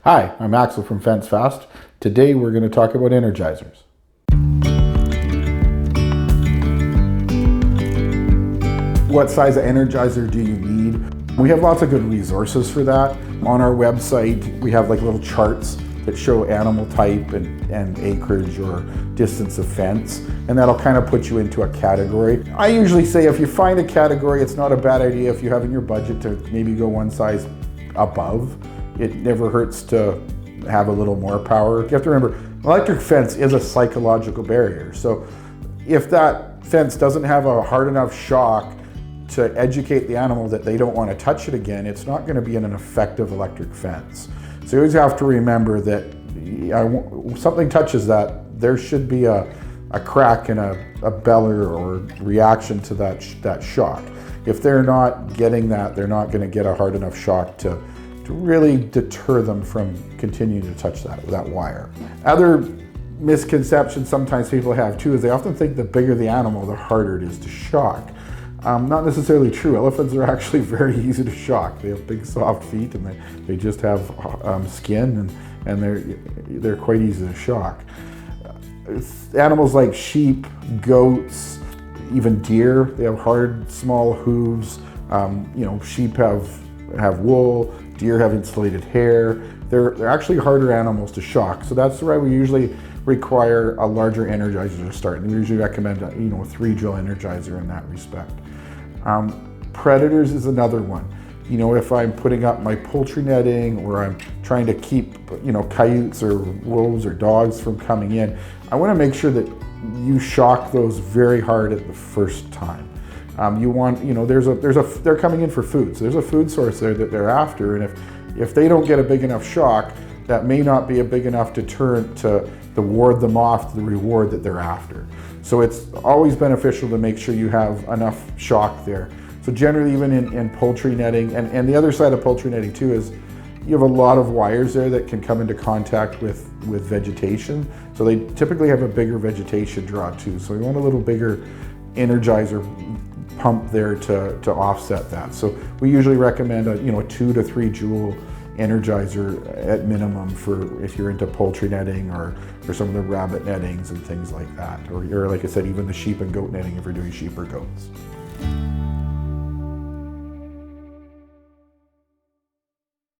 Hi, I'm Axel from FenceFast. Today we're going to talk about energizers. What size of energizer do you need? We have lots of good resources for that. On our website, we have like little charts that show animal type and acreage or distance of fence, and that'll kind of put you into a category. I usually say if you find a category, it's not a bad idea if you have in your budget to maybe go one size above. It never hurts to have a little more power. You have to remember, electric fence is a psychological barrier. So if that fence doesn't have a hard enough shock to educate the animal that they don't want to touch it again, it's not going to be an effective electric fence. So you always have to remember that something touches that, there should be a crack and a beller or reaction to that shock. If they're not getting that, they're not going to get a hard enough shock to really deter them from continuing to touch that wire. Other misconceptions sometimes people have too is they often think the bigger the animal, the harder it is to shock. Not necessarily true. Elephants are actually very easy to shock. They have big soft feet and they just have skin and they're quite easy to shock. Animals like sheep, goats, even deer, they have hard, small hooves. Sheep have wool, deer have insulated hair. They're actually harder animals to shock. So that's why we usually require a larger energizer to start. And we usually recommend a 3-drill energizer in that respect. Predators is another one. If I'm putting up my poultry netting or I'm trying to keep coyotes or wolves or dogs from coming in, I want to make sure that you shock those very hard at the first time. They're coming in for food, so there's a food source there that they're after, and if they don't get a big enough shock, that may not be a big enough deterrent to ward them off to the reward that they're after. So it's always beneficial to make sure you have enough shock there. So generally, even in poultry netting, and the other side of poultry netting too is you have a lot of wires there that can come into contact with vegetation. So they typically have a bigger vegetation draw too. So you want a little bigger energizer pump there to offset that. So we usually recommend a 2 to 3 joule energizer at minimum for if you're into poultry netting or some of the rabbit nettings and things like that. Or like I said, even the sheep and goat netting if you're doing sheep or goats.